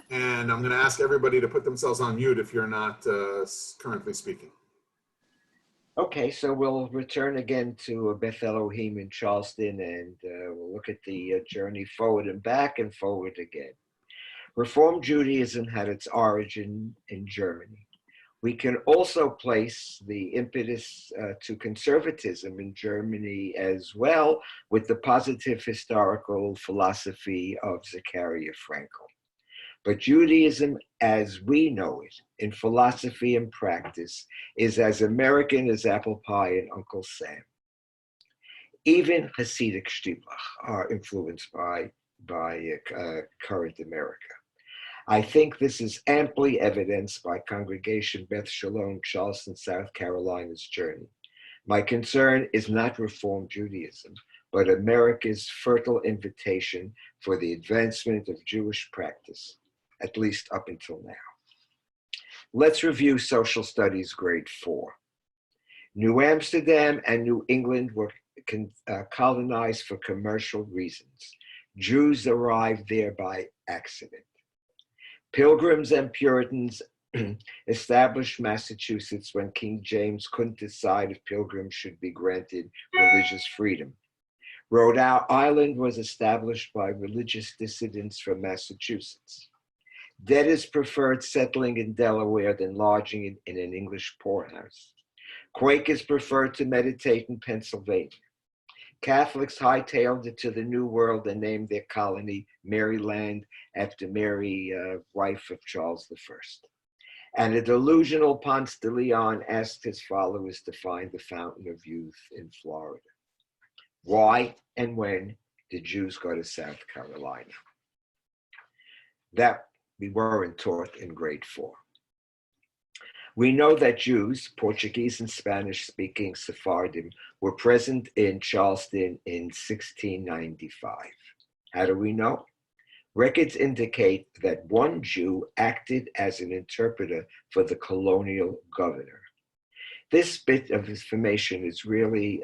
And I'm going to ask everybody to put themselves on mute if you're not currently speaking. Okay, so we'll return again to Beth Elohim in Charleston, and we'll look at the journey forward and back and forward again. Reform Judaism had its origin in Germany. We can also place the impetus to conservatism in Germany as well with the positive historical philosophy of Zechariah Frankl. But Judaism as we know it, in philosophy and practice, is as American as apple pie and Uncle Sam. Even Hasidic Shtiblach are influenced by current America. I think this is amply evidenced by Congregation Beth Shalom, Charleston, South Carolina's journey. My concern is not Reform Judaism, but America's fertile invitation for the advancement of Jewish practice, at least up until now. Let's review Social Studies Grade 4. New Amsterdam and New England were colonized for commercial reasons. Jews arrived there by accident. Pilgrims and Puritans established Massachusetts when King James couldn't decide if pilgrims should be granted religious freedom. Rhode Island was established by religious dissidents from Massachusetts. Debtors preferred settling in Delaware than lodging in an English poorhouse. Quakers preferred to meditate in Pennsylvania. Catholics hightailed it to the New World and named their colony Maryland after Mary, wife of Charles I. And a delusional Ponce de Leon asked his followers to find the fountain of youth in Florida. Why and when did Jews go to South Carolina? That we weren't taught in grade 4. We know that Jews, Portuguese and Spanish-speaking Sephardim, were present in Charleston in 1695. How do we know? Records indicate that one Jew acted as an interpreter for the colonial governor. This bit of information is really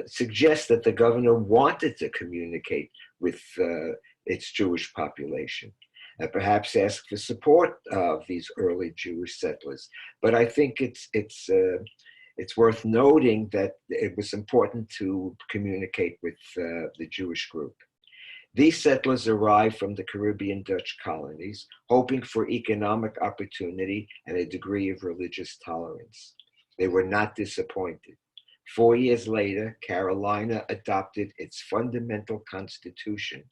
suggests that the governor wanted to communicate with its Jewish population. Perhaps ask for support of these early Jewish settlers. But I think it's worth noting that it was important to communicate with the Jewish group. These settlers arrived from the Caribbean Dutch colonies, hoping for economic opportunity and a degree of religious tolerance. They were not disappointed. 4 years later, Carolina adopted its fundamental constitution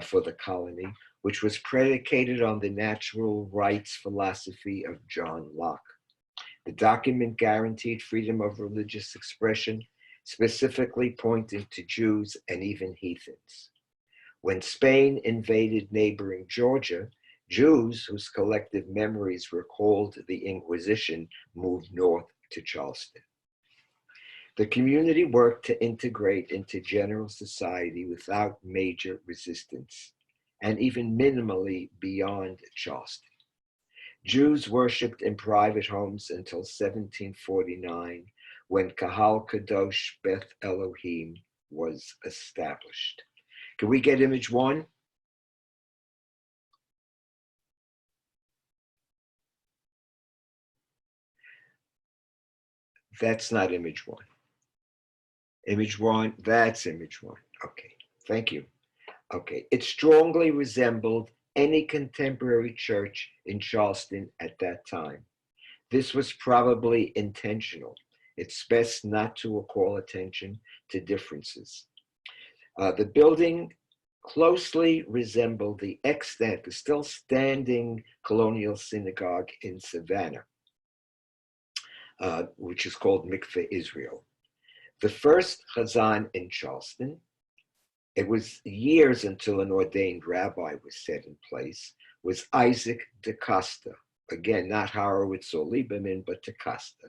for the colony, which was predicated on the natural rights philosophy of John Locke. The document guaranteed freedom of religious expression, specifically pointing to Jews and even heathens. When Spain invaded neighboring Georgia, Jews whose collective memories recalled the Inquisition moved north to Charleston. The community worked to integrate into general society without major resistance, and even minimally beyond Charleston. Jews worshipped in private homes until 1749, when Kahal Kadosh Beth Elohim was established. Can we get image 1? That's not image 1. Image 1, that's image 1. Okay, thank you. Okay, it strongly resembled any contemporary church in Charleston at that time. This was probably intentional. It's best not to call attention to differences. The building closely resembled the extant, the still standing colonial synagogue in Savannah, which is called Mikveh Israel. The first Chazan in Charleston, it was years until an ordained rabbi was set in place, was Isaac de Costa. Again, not Horowitz or Lieberman, but de Costa.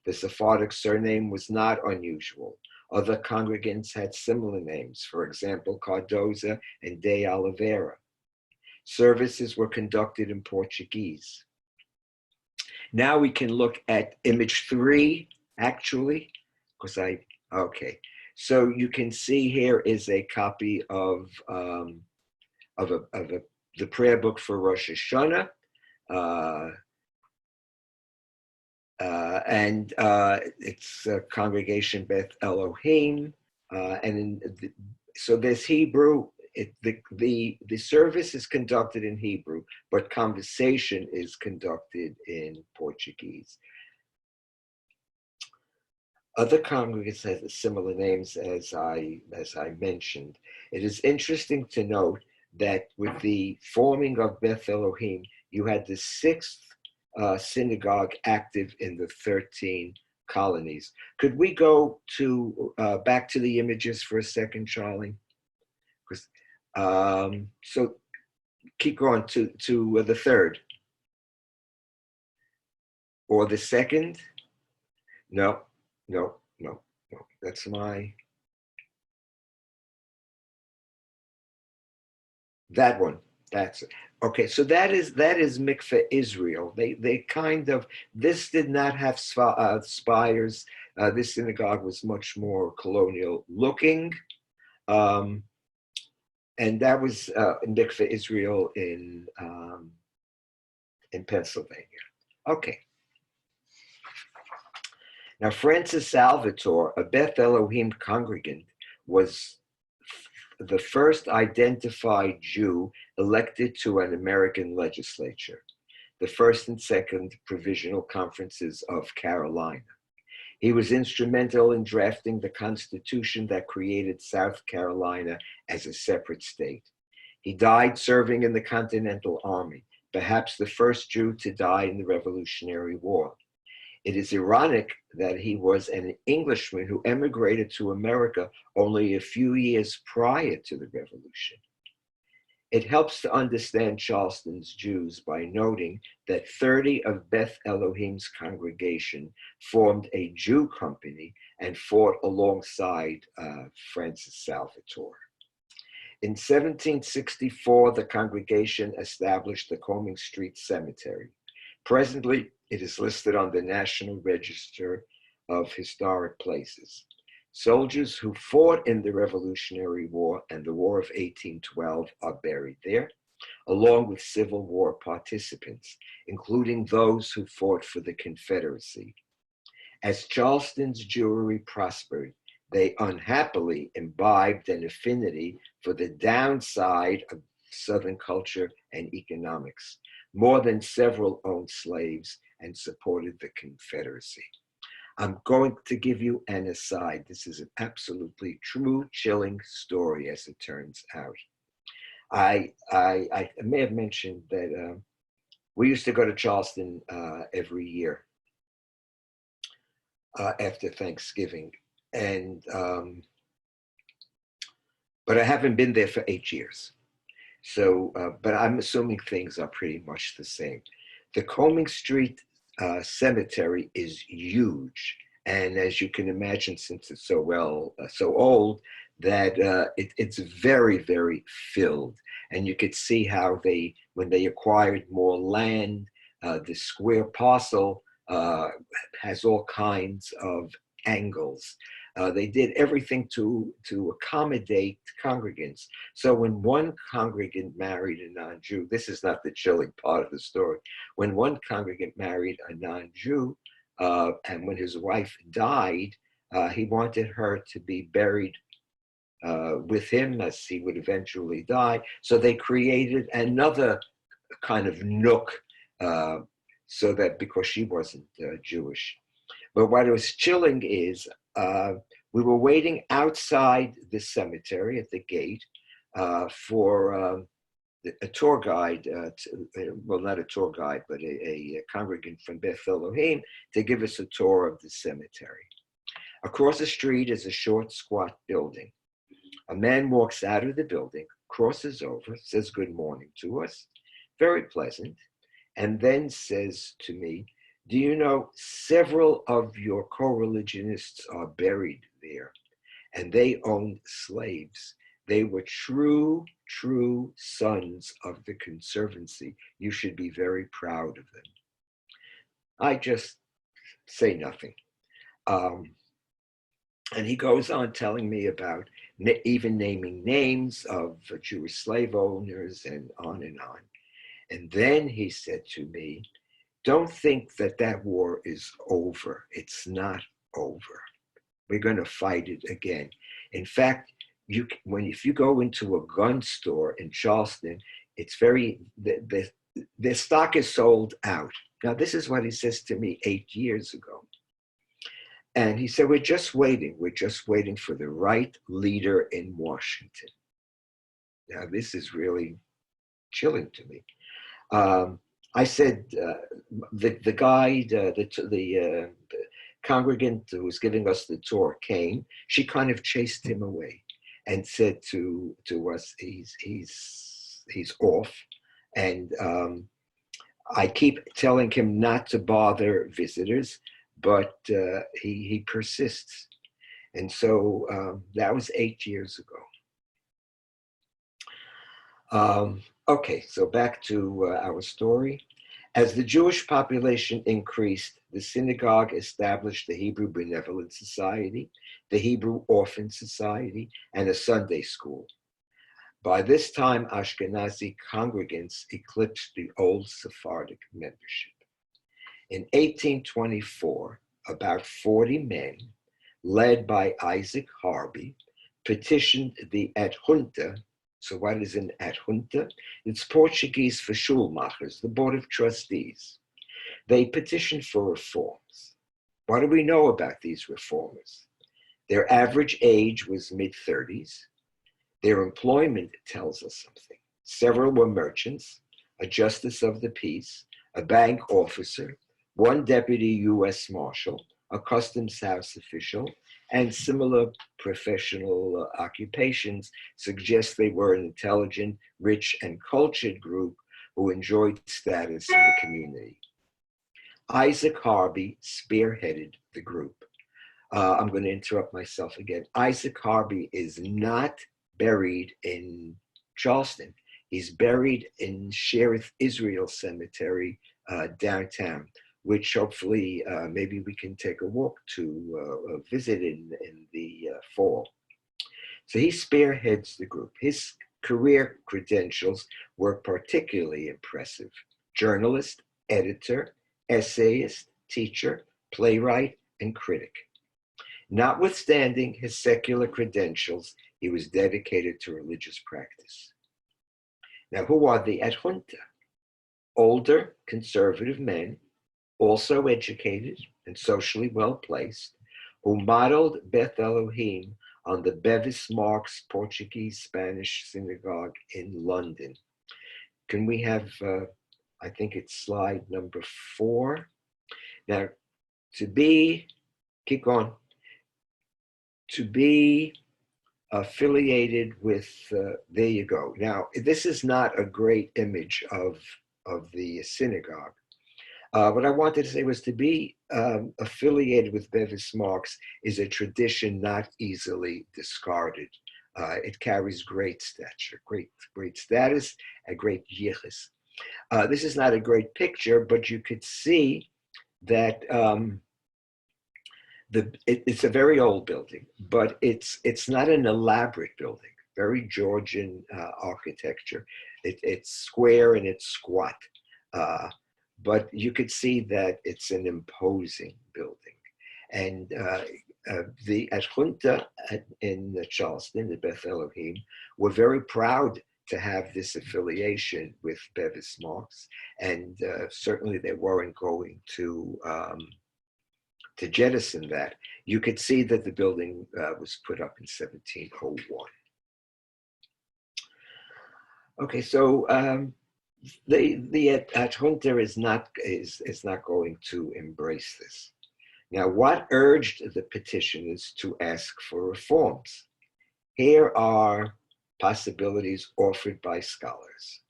The Sephardic surname was not unusual. Other congregants had similar names, for example, Cardoza and de Oliveira. Services were conducted in Portuguese. Now we can look at image 3, actually, because okay. So you can see here is a copy of a the prayer book for Rosh Hashanah, and it's Congregation Beth Elohim, so there's Hebrew. The service is conducted in Hebrew, but conversation is conducted in Portuguese. Other congregations have similar names, as I mentioned. It is interesting to note that with the forming of Beth Elohim, you had the sixth synagogue active in the 13 colonies. Could we go to back to the images for a second, Charlie? So keep going to the third or the second. No. That's that one. That's okay. So that is Mikveh Israel. They kind of, this did not have spires. This synagogue was much more colonial looking. And that was Mikveh Israel in Pennsylvania. Okay. Now, Francis Salvatore, a Beth Elohim congregant, was the first identified Jew elected to an American legislature, the first and second provisional conferences of Carolina. He was instrumental in drafting the Constitution that created South Carolina as a separate state. He died serving in the Continental Army, perhaps the first Jew to die in the Revolutionary War. It is ironic that he was an Englishman who emigrated to America only a few years prior to the Revolution. It helps to understand Charleston's Jews by noting that 30 of Beth Elohim's congregation formed a Jew company and fought alongside Francis Salvatore. In 1764, the congregation established the Combing Street Cemetery. Presently, it is listed on the National Register of Historic Places. Soldiers who fought in the Revolutionary War and the War of 1812 are buried there, along with Civil War participants, including those who fought for the Confederacy. As Charleston's Jewry prospered, they unhappily imbibed an affinity for the downside of Southern culture and economics. More than several owned slaves and supported the Confederacy. I'm going to give you an aside. This is an absolutely true, chilling story, as it turns out. I may have mentioned that we used to go to Charleston every year after Thanksgiving, and but I haven't been there for 8 years. So, but I'm assuming things are pretty much the same. The Combing Street cemetery is huge, and as you can imagine, since it's so old, that it's very, very filled. And you could see how when they acquired more land, the square parcel has all kinds of angles. They did everything to accommodate congregants. So when one congregant married a non-Jew, this is not the chilling part of the story. When one congregant married a non-Jew, and when his wife died, he wanted her to be buried with him as he would eventually die. So they created another kind of nook so that, because she wasn't Jewish. But what was chilling is we were waiting outside the cemetery at the gate for a tour guide, well, not a tour guide, but a congregant from Beth Elohim to give us a tour of the cemetery. Across the street is a short, squat building. A man walks out of the building, crosses over, says good morning to us, very pleasant, and then says to me, "Do you know several of your co-religionists are buried there, and they owned slaves. They were true sons of the Conservancy. You should be very proud of them." I just say nothing. And he goes on telling me about even naming names of Jewish slave owners and on and on. And then he said to me, don't think that that war is over. It's not over. We're going to fight it again. In fact, if you go into a gun store in Charleston, it's the stock is sold out. Now, this is what he says to me 8 years ago. And he said, we're just waiting. We're just waiting for the right leader in Washington. Now, this is really chilling to me. I said, the guide, the congregant who was giving us the tour came. She kind of chased him away and said to us, he's off. And I keep telling him not to bother visitors, but he persists. And so that was 8 years ago. Okay, so back to our story. As the Jewish population increased, the synagogue established the Hebrew Benevolent Society, the Hebrew Orphan Society, and a Sunday school. By this time, Ashkenazi congregants eclipsed the old Sephardic membership. In 1824, about 40 men, led by Isaac Harvey, petitioned the Adjunta. So what is an Adjunta? It's Portuguese for Schulmachers, the Board of Trustees. They petitioned for reforms. What do we know about these reformers? Their average age was mid-30s. Their employment tells us something. Several were merchants, a justice of the peace, a bank officer, one deputy U.S. Marshal, a customs house official, and similar professional occupations suggest they were an intelligent, rich, and cultured group who enjoyed status in the community. Isaac Harvey spearheaded the group. I'm going to interrupt myself again. Isaac Harvey is not buried in Charleston. He's buried in Sherith Israel Cemetery downtown, which hopefully maybe we can take a walk to visit in the fall. So he spearheads the group. His career credentials were particularly impressive. Journalist, editor, essayist, teacher, playwright, and critic. Notwithstanding his secular credentials, he was dedicated to religious practice. Now, who are the Adjunta? Older, conservative men, also educated and socially well-placed, who modeled Beth Elohim on the Bevis Marks Portuguese-Spanish synagogue in London. Can we have, I think it's slide number 4. Now, keep going, to be affiliated with, there you go. Now, this is not a great image of the synagogue. What I wanted to say was to be affiliated with Bevis Marks is a tradition not easily discarded. It carries great stature, great status, and great yichus. This is not a great picture, but you could see that it's a very old building, but it's not an elaborate building. Very Georgian architecture. It's square and it's squat. But you could see that it's an imposing building. And the Adjunta in Charleston, the Beth Elohim, were very proud to have this affiliation with Bevis Marks. And certainly they weren't going to jettison that. You could see that the building was put up in 1701. Okay, so the Adjunta is not going to embrace this. Now, what urged the petitioners to ask for reforms? Here are possibilities offered by scholars.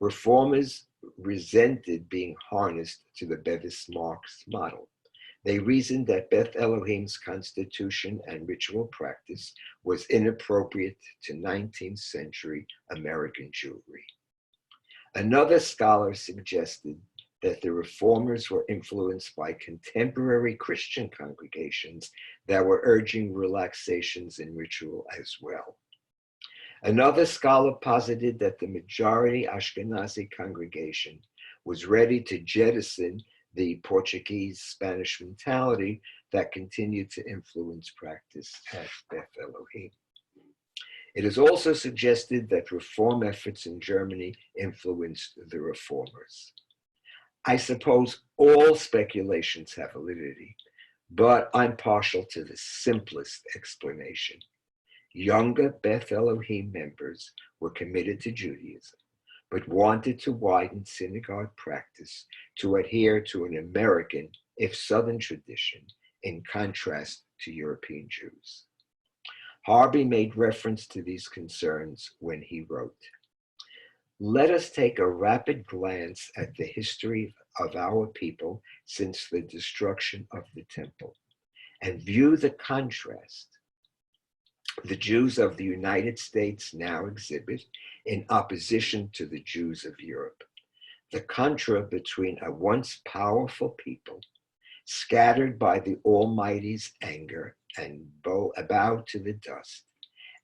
Reformers resented being harnessed to the Bevis Marks model. They reasoned that Beth Elohim's constitution and ritual practice was inappropriate to 19th century American Jewry. Another scholar suggested that the reformers were influenced by contemporary Christian congregations that were urging relaxations in ritual as well. Another scholar posited that the majority Ashkenazi congregation was ready to jettison the Portuguese Spanish mentality that continued to influence practice at Beth Elohim. It is also suggested that reform efforts in Germany influenced the reformers. I suppose all speculations have validity, but I'm partial to the simplest explanation. Younger Beth Elohim members were committed to Judaism, but wanted to widen synagogue practice to adhere to an American, if Southern tradition, in contrast to European Jews. Harvey made reference to these concerns when he wrote, "Let us take a rapid glance at the history of our people since the destruction of the temple and view the contrast the Jews of the United States now exhibit in opposition to the Jews of Europe. The contra between a once powerful people, scattered by the Almighty's anger and bowed to the dust,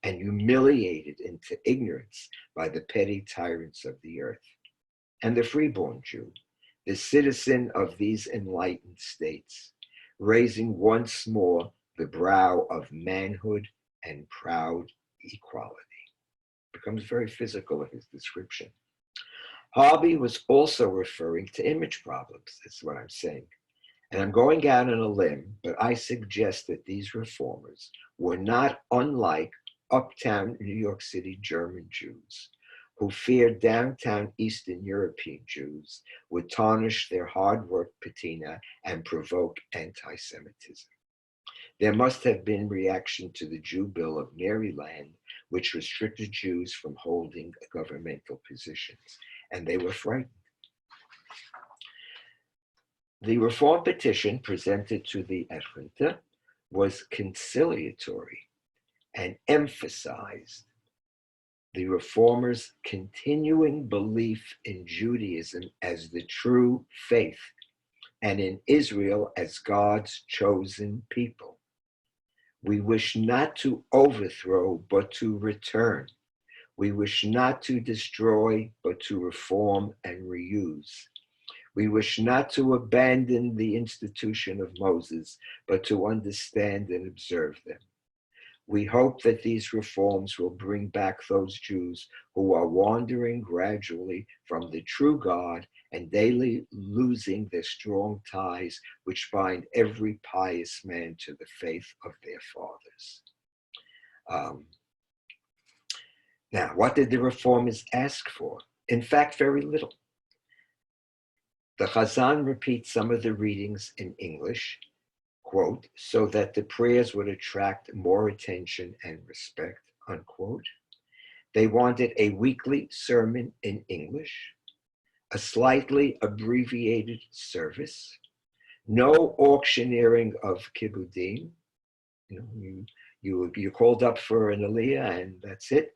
and humiliated into ignorance by the petty tyrants of the earth, and the freeborn Jew, the citizen of these enlightened states, raising once more the brow of manhood and proud equality." Becomes very physical in his description. Harvey was also referring to image problems, that's what I'm saying. And I'm going out on a limb, but I suggest that these reformers were not unlike uptown New York City German Jews, who feared downtown Eastern European Jews would tarnish their hard-work patina and provoke anti-Semitism. There must have been reaction to the Jew Bill of Maryland, which restricted Jews from holding governmental positions, and they were frightened. The reform petition presented to the Adjunta was conciliatory and emphasized the reformers' continuing belief in Judaism as the true faith and in Israel as God's chosen people. We wish not to overthrow, but to return. We wish not to destroy, but to reform and reuse. We wish not to abandon the institution of Moses, but to understand and observe them. We hope that these reforms will bring back those Jews who are wandering gradually from the true God and daily losing their strong ties which bind every pious man to the faith of their fathers. Now, what did the reformers ask for? In fact, very little. The Chazan repeats some of the readings in English, quote, so that the prayers would attract more attention and respect, unquote. They wanted a weekly sermon in English, a slightly abbreviated service, no auctioneering of kibbudim. You're called up for an aliyah and that's it.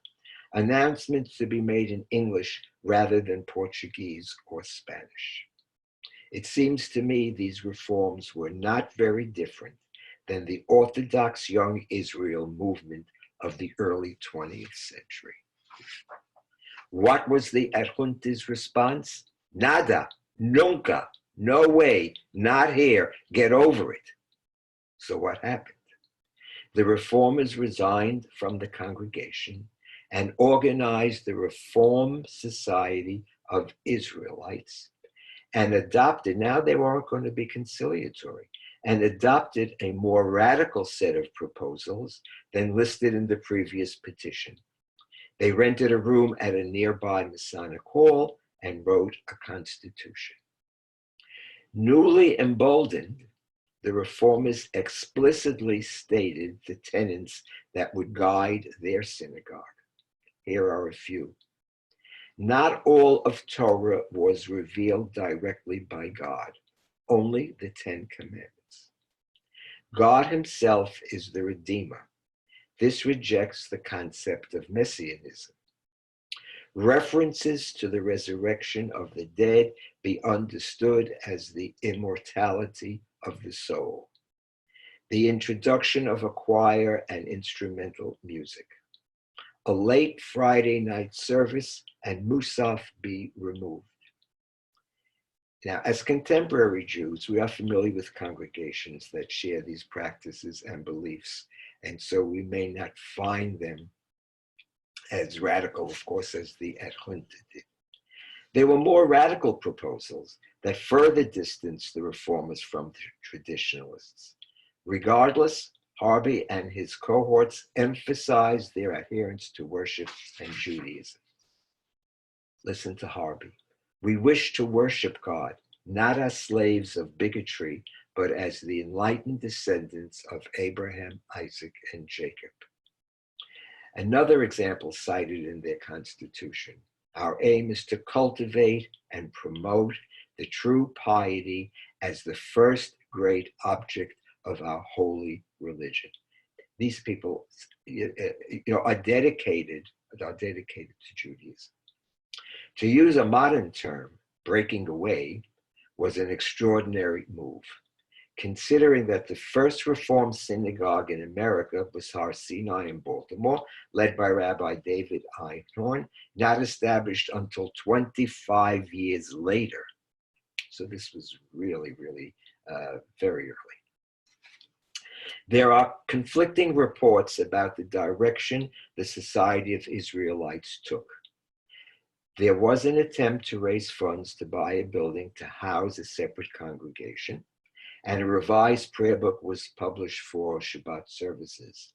Announcements to be made in English rather than Portuguese or Spanish. It seems to me these reforms were not very different than the Orthodox Young Israel movement of the early 20th century. What was the Adjunta's response? Nada, nunca, no way, not here, get over it. So what happened? The reformers resigned from the congregation and organized the Reform Society of Israelites and adopted, now they weren't going to be conciliatory, and adopted a more radical set of proposals than listed in the previous petition. They rented a room at a nearby Masonic hall and wrote a constitution. Newly emboldened, the reformers explicitly stated the tenets that would guide their synagogue. Here are a few. Not all of Torah was revealed directly by God, only the 10 Commandments. God himself is the Redeemer. This rejects the concept of messianism. References to the resurrection of the dead be understood as the immortality of the soul. The introduction of a choir and instrumental music. A late Friday night service and Musaf be removed. Now, as contemporary Jews, we are familiar with congregations that share these practices and beliefs, and so we may not find them as radical, of course, as the Junta did. There were more radical proposals that further distanced the reformers from the traditionalists. Regardless, Harvey and his cohorts emphasized their adherence to worship and Judaism. Listen to Harvey. We wish to worship God, not as slaves of bigotry, but as the enlightened descendants of Abraham, Isaac, and Jacob. Another example cited in their constitution. Our aim is to cultivate and promote the true piety as the first great object of our holy religion. These people are dedicated to Judaism. To use a modern term, breaking away was an extraordinary move, considering that the first Reformed synagogue in America was Har Sinai in Baltimore, led by Rabbi David Einhorn, not established until 25 years later. So this was really, really very early. There are conflicting reports about the direction the Society of Israelites took. There was an attempt to raise funds to buy a building to house a separate congregation, and a revised prayer book was published for Shabbat services.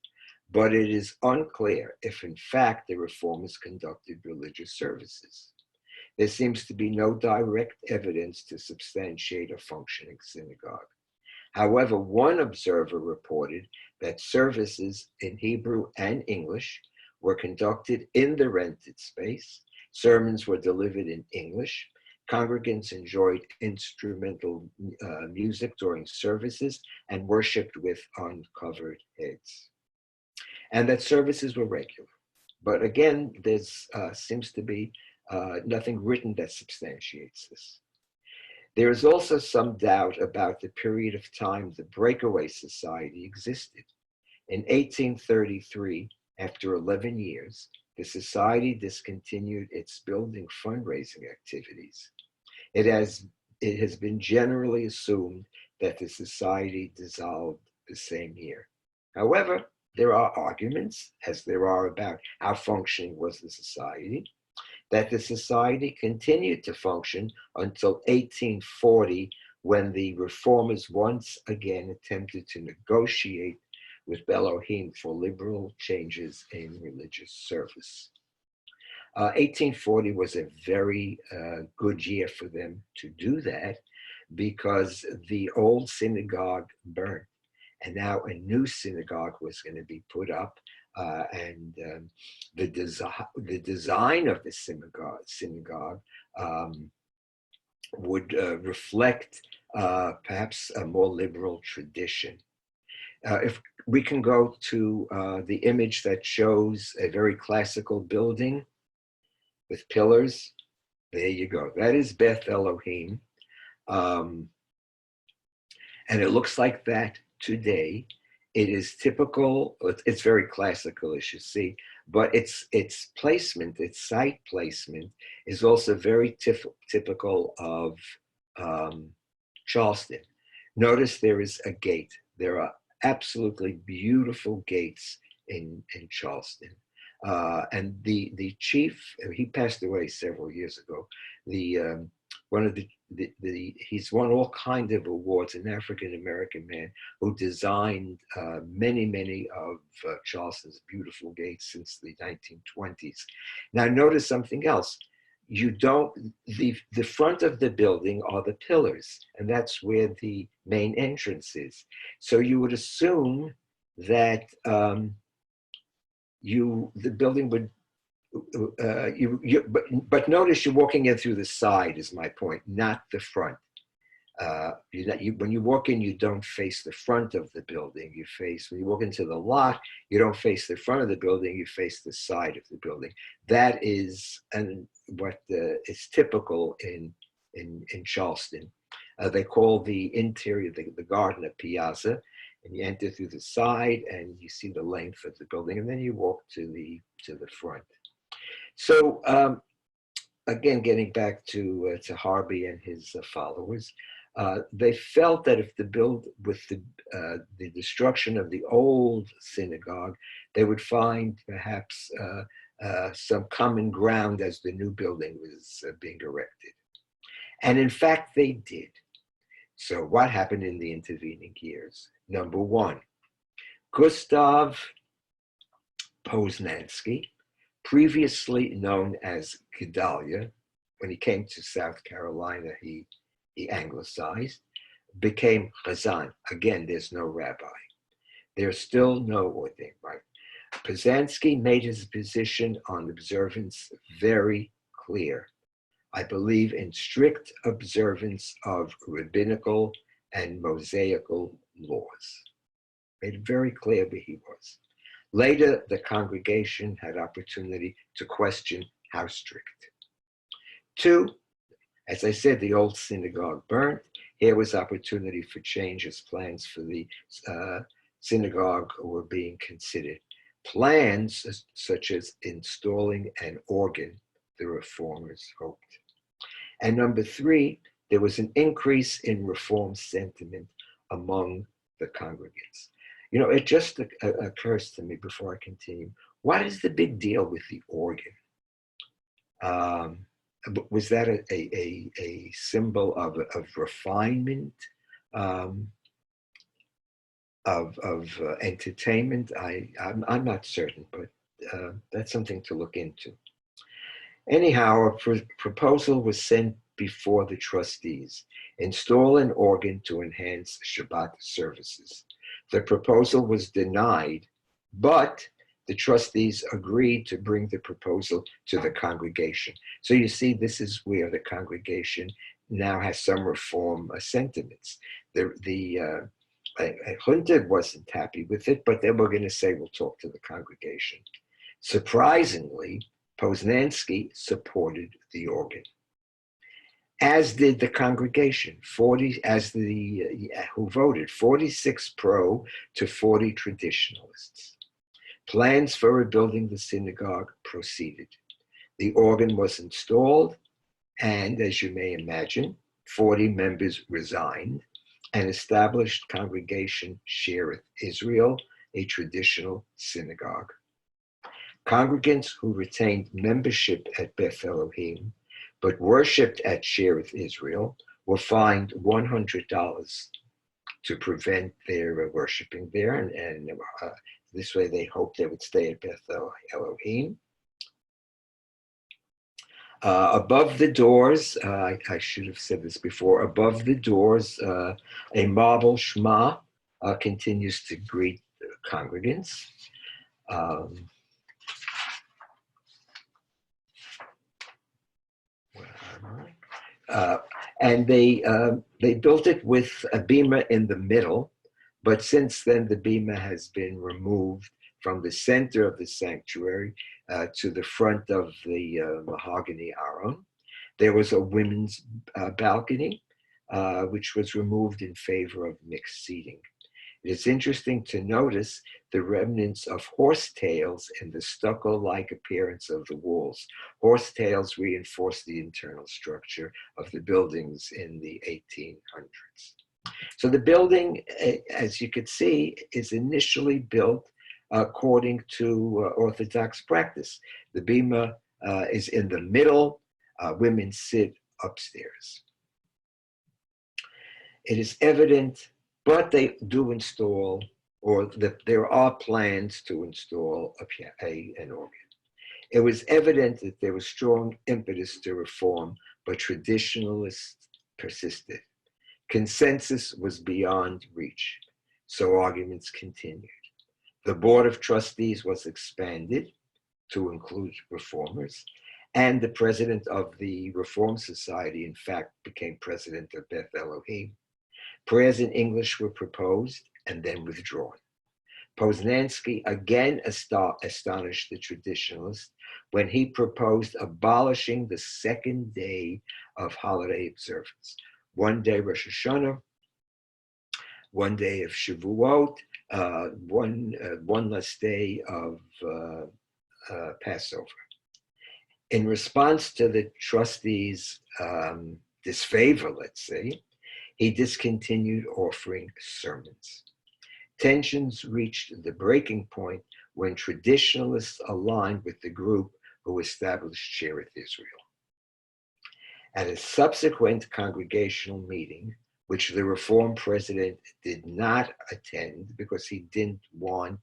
But it is unclear if, in fact, the reformers conducted religious services. There seems to be no direct evidence to substantiate a functioning synagogue. However, one observer reported that services in Hebrew and English were conducted in the rented space. Sermons were delivered in English. Congregants enjoyed instrumental music during services and worshiped with uncovered heads. And that services were regular. But again, there seems to be nothing written that substantiates this. There is also some doubt about the period of time the breakaway society existed. In 1833, after 11 years, the society discontinued its building fundraising activities. It has been generally assumed that the society dissolved the same year. However, there are arguments, as there are about how functioning was the society, that the society continued to function until 1840, when the reformers once again attempted to negotiate with Elohim for liberal changes in religious service. 1840 was a very good year for them to do that, because the old synagogue burned, and now a new synagogue was going to be put up, and the design of the synagogue would reflect perhaps a more liberal tradition. If we can go to the image that shows a very classical building with pillars, there you go. That is Beth Elohim. And it looks like that today. It is typical, it's very classical, as you see, but its placement, its site placement is also very typical of Charleston. Notice there is a gate. There are absolutely beautiful gates in Charleston. And the chief, he passed away several years ago. He's won all kinds of awards, an African-American man who designed many of Charleston's beautiful gates since the 1920s. Now notice something else. The front of the building are the pillars, and that's where the main entrance is. So you would assume that the building would, but notice you're walking in through the side, is my point, not the front. When you walk in, you don't face the front of the building. When you walk into the lot, you don't face the front of the building, you face the side of the building. That is what is typical in Charleston. They call the interior, the garden, a piazza, and you enter through the side and you see the length of the building, and then you walk to the front. So again, getting back to Harvey and his followers, they felt that if with the destruction of the old synagogue, they would find perhaps some common ground as the new building was being erected. And in fact, they did. So what happened in the intervening years? Number one, Gustav Poznansky, previously known as Gedalia, when he came to South Carolina, he anglicized, became Chazan. Again, there's no rabbi. There's still no ordained, right? Poznansky made his position on observance very clear. I believe in strict observance of rabbinical and Mosaical laws. Made it very clear where he was. Later, the congregation had opportunity to question how strict. Two, as I said, the old synagogue burnt. Here was opportunity for change as plans for the synagogue were being considered. Plans such as installing an organ, the reformers hoped. And number three, there was an increase in reform sentiment among the congregants. You know, it just occurs to me before I continue, what is the big deal with the organ? Was that a symbol of refinement, of entertainment? I'm not certain, but that's something to look into. Anyhow, a proposal was sent before the trustees. Install an organ to enhance Shabbat services. The proposal was denied, but the trustees agreed to bring the proposal to the congregation. So you see, this is where the congregation now has some reform sentiments. The junta wasn't happy with it, but they were going to say, we'll talk to the congregation. Surprisingly, Poznansky supported the organ, as did the congregation, who voted 46 pro to 40 traditionalists. Plans for rebuilding the synagogue proceeded. The organ was installed, and as you may imagine, 40 members resigned and established Congregation Shearith Israel, a traditional synagogue. Congregants who retained membership at Beth Elohim but worshipped at Shearith Israel were fined $100 to prevent their worshiping there, and this way they hoped they would stay at Beth Elohim. Above the doors, I should have said this before, above the doors, a marble Shema continues to greet congregants. And they built it with a bima in the middle, but since then the bima has been removed from the center of the sanctuary to the front of the mahogany aron. There was a women's balcony, which was removed in favor of mixed seating. It is interesting to notice the remnants of horsetails in the stucco-like appearance of the walls. Horsetails reinforced the internal structure of the buildings in the 1800s. So the building, as you could see, is initially built according to Orthodox practice. The bima is in the middle, women sit upstairs. It is evident, but they do install, or that there are plans to install an organ. It was evident that there was strong impetus to reform, but traditionalists persisted. Consensus was beyond reach, so arguments continued. The Board of Trustees was expanded to include reformers, And the president of the Reform Society, in fact, became president of Beth Elohim. Prayers in English were proposed and then withdrawn. Poznansky again astonished the traditionalists when he proposed abolishing the second day of holiday observance. One day Rosh Hashanah, one day of Shavuot, one less day of Passover. In response to the trustees' disfavor, let's say, he discontinued offering sermons. Tensions reached the breaking point when traditionalists aligned with the group who established Shearith Israel. At a subsequent congregational meeting, which the Reform president did not attend because he didn't want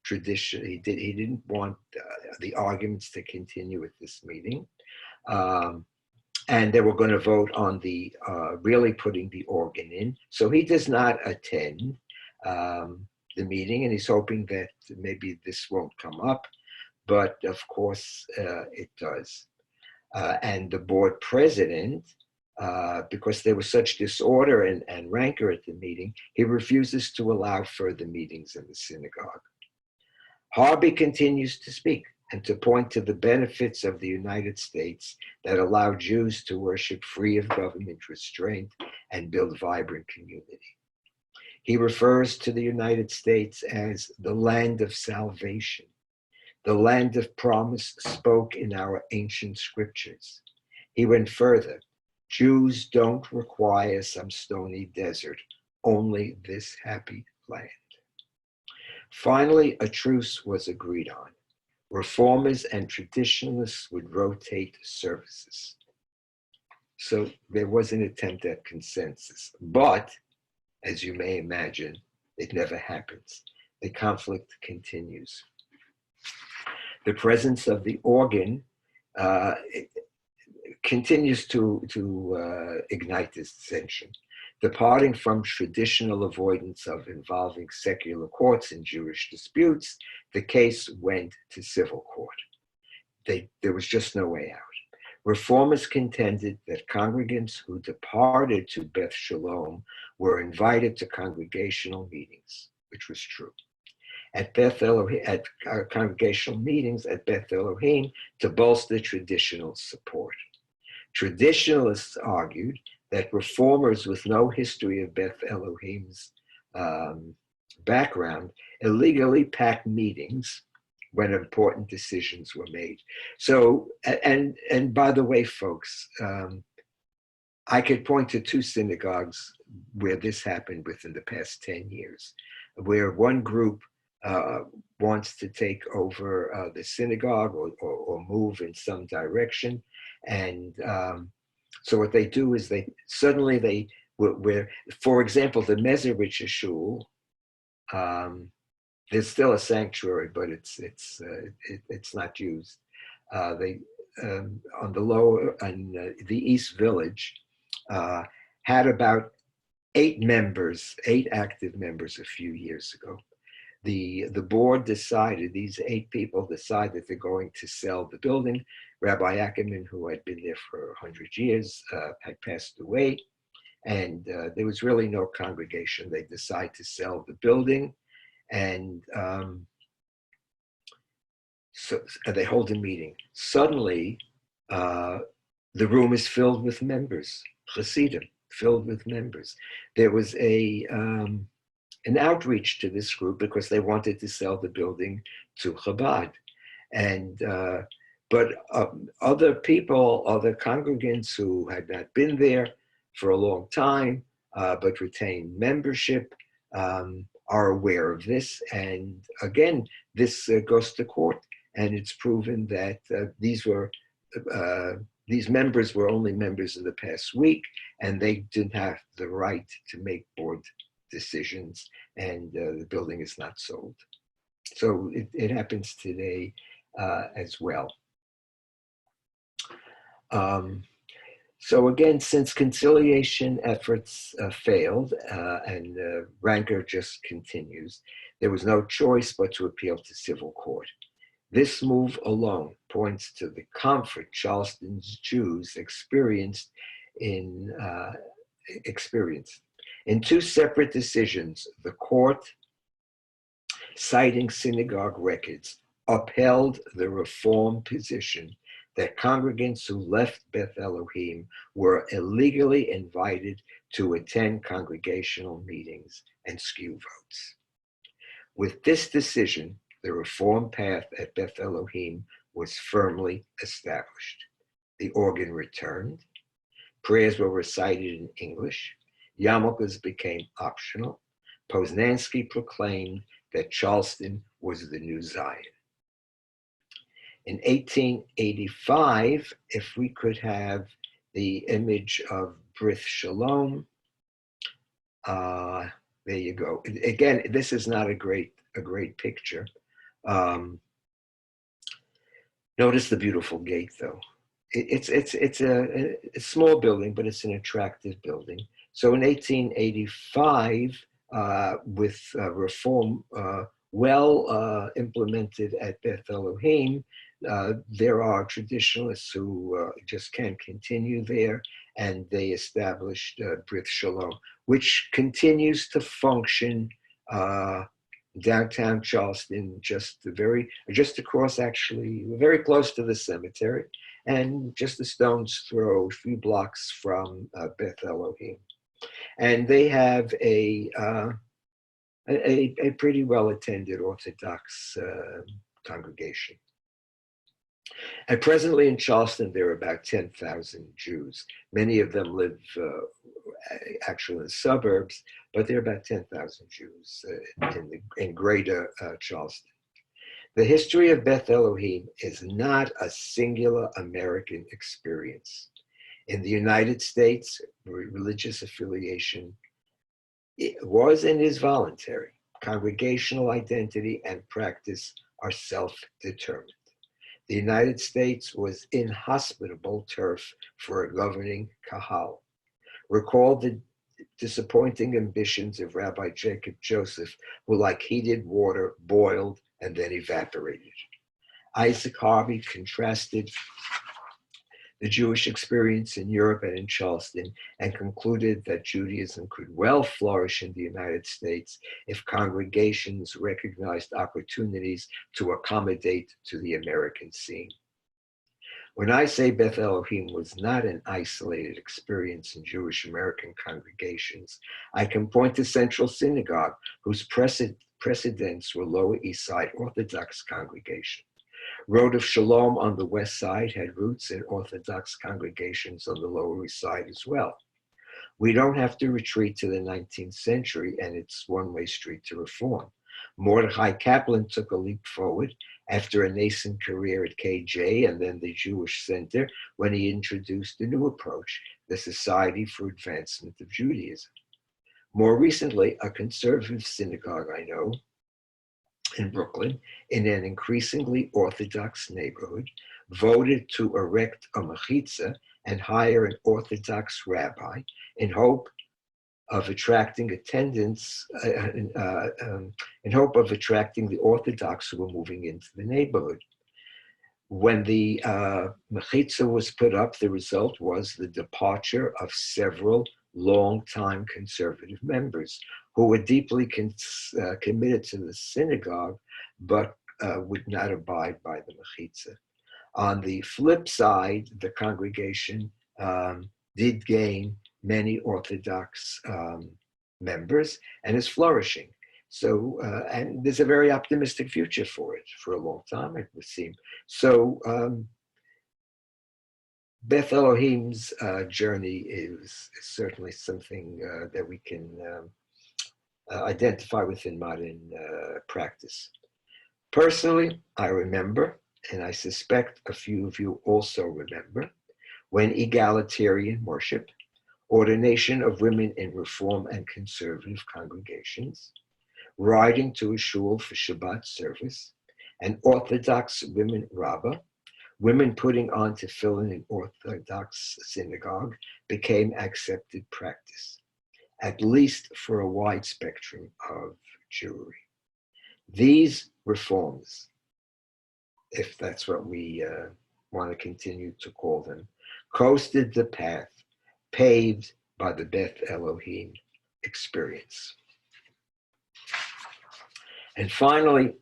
tradition, he didn't want the arguments to continue at this meeting. And they were going to vote on the really putting the organ in. So he does not attend the meeting, and he's hoping that maybe this won't come up. But of course, it does. And the board president, because there was such disorder and rancor at the meeting, he refuses to allow further meetings in the synagogue. Harvey continues to speak and to point to the benefits of the United States that allow Jews to worship free of government restraint and build vibrant community. He refers to the United States as the land of salvation, the land of promise spoke in our ancient scriptures. He went further. Jews don't require some stony desert, only this happy land. Finally, a truce was agreed on. Reformers and traditionalists would rotate services. So there was an attempt at consensus, but as you may imagine, it never happens. The conflict continues. The presence of the organ continues to ignite this tension. Departing from traditional avoidance of involving secular courts in Jewish disputes, the case went to civil court. There was just no way out. Reformers contended that congregants who departed to Beth Shalom were invited to congregational meetings, which was true. At congregational meetings at Beth Elohim to bolster traditional support. Traditionalists argued that reformers with no history of Beth Elohim's background illegally packed meetings when important decisions were made. So, and by the way, folks, I could point to two synagogues where this happened within the past 10 years, where one group wants to take over the synagogue or move in some direction. And so what they do is for example, the Mezerich Shul, there's still a sanctuary, but it's not used. On the lower, on the East Village, had about 8 active members a few years ago. The board decided, these 8 people decide that they're going to sell the building. Rabbi Ackerman, who had been there for 100 years, had passed away, and there was really no congregation. They decide to sell the building, and so they hold a meeting. Suddenly, the room is filled with members, Hasidim, filled with members. There was an outreach to this group because they wanted to sell the building to Chabad. And but other people, other congregants who had not been there for a long time, but retained membership, are aware of this. And again, this goes to court, and it's proven that these members were only members in the past week, and they didn't have the right to make board decisions, and the building is not sold. So it happens today as well. So again, since conciliation efforts failed and rancor just continues, there was no choice but to appeal to civil court. This move alone points to the comfort Charleston's Jews in experienced. In two separate decisions, the court, citing synagogue records, upheld the reform position that congregants who left Beth Elohim were illegally invited to attend congregational meetings and skew votes. With this decision, the reform path at Beth Elohim was firmly established. The organ returned, prayers were recited in English, yarmulkes became optional, Poznansky proclaimed that Charleston was the new Zion. In 1885, if we could have the image of Brith Shalom, there you go. Again, this is not a great picture. Notice the beautiful gate, though. It's a small building, but it's an attractive building. So in 1885, with reform well implemented at Beth Elohim, there are traditionalists who just can't continue there, and they established Brith Shalom, which continues to function downtown Charleston, just across, actually, very close to the cemetery, and just a stone's throw, a few blocks from Beth Elohim. And they have a pretty well-attended Orthodox congregation. And presently in Charleston, there are about 10,000 Jews. Many of them live actually in the suburbs, but there are about 10,000 Jews in greater Charleston. The history of Beth Elohim is not a singular American experience. In the United States, religious affiliation was and is voluntary. Congregational identity and practice are self-determined. The United States was inhospitable turf for a governing kahal. Recall the disappointing ambitions of Rabbi Jacob Joseph, who, like heated water, boiled and then evaporated. Isaac Harvey contrasted the Jewish experience in Europe and in Charleston, and concluded that Judaism could well flourish in the United States if congregations recognized opportunities to accommodate to the American scene. When I say Beth Elohim was not an isolated experience in Jewish American congregations, I can point to Central Synagogue, whose precedents were Lower East Side Orthodox congregations. Road of Shalom on the west side had roots in Orthodox congregations on the Lower East Side as well. We don't have to retreat to the 19th century and its one-way street to reform. Mordechai Kaplan took a leap forward after a nascent career at KJ and then the Jewish Center when he introduced a new approach, the Society for Advancement of Judaism. More recently, a conservative synagogue I know in Brooklyn, in an increasingly Orthodox neighborhood, voted to erect a mechitza and hire an Orthodox rabbi in hope of attracting attendance, in hope of attracting the Orthodox who were moving into the neighborhood. When the mechitza was put up, the result was the departure of several longtime conservative members who were deeply committed to the synagogue, but would not abide by the mechitza. On the flip side, the congregation did gain many Orthodox members and is flourishing. So, and there's a very optimistic future for it for a long time, it would seem. So, Beth Elohim's journey is certainly something that we can identify with in modern practice. Personally, I remember, and I suspect a few of you also remember, when egalitarian worship, ordination of women in Reform and conservative congregations, riding to a shul for Shabbat service, an Orthodox women rabbah, women putting on tefillin in Orthodox synagogue became accepted practice, at least for a wide spectrum of Jewry. These reforms if that's what we want to continue to call them, coasted the path paved by the Beth Elohim experience. And finally,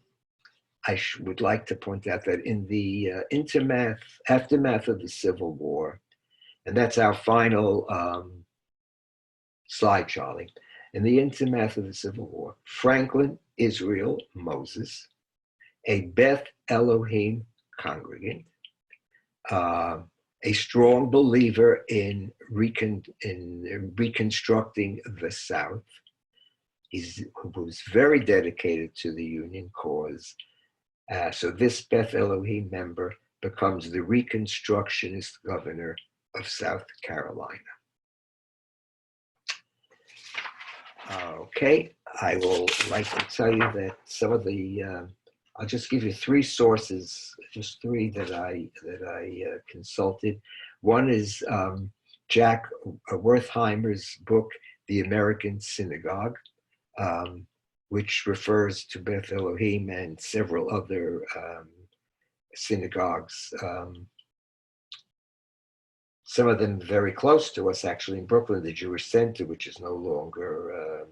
I would like to point out that in the aftermath of the Civil War, and that's our final slide, Charlie. In the aftermath of the Civil War, Franklin Israel Moses, a Beth Elohim congregant, a strong believer in reconstructing the South. He was very dedicated to the Union cause. So this Beth Elohim member becomes the Reconstructionist governor of South Carolina. Okay, I will like to tell you that some of the, I'll just give you three sources, just three that I consulted. One is Jack Wertheimer's book, The American Synagogue, which refers to Beth Elohim and several other synagogues. Some of them very close to us, actually, in Brooklyn, the Jewish Center, which is no longer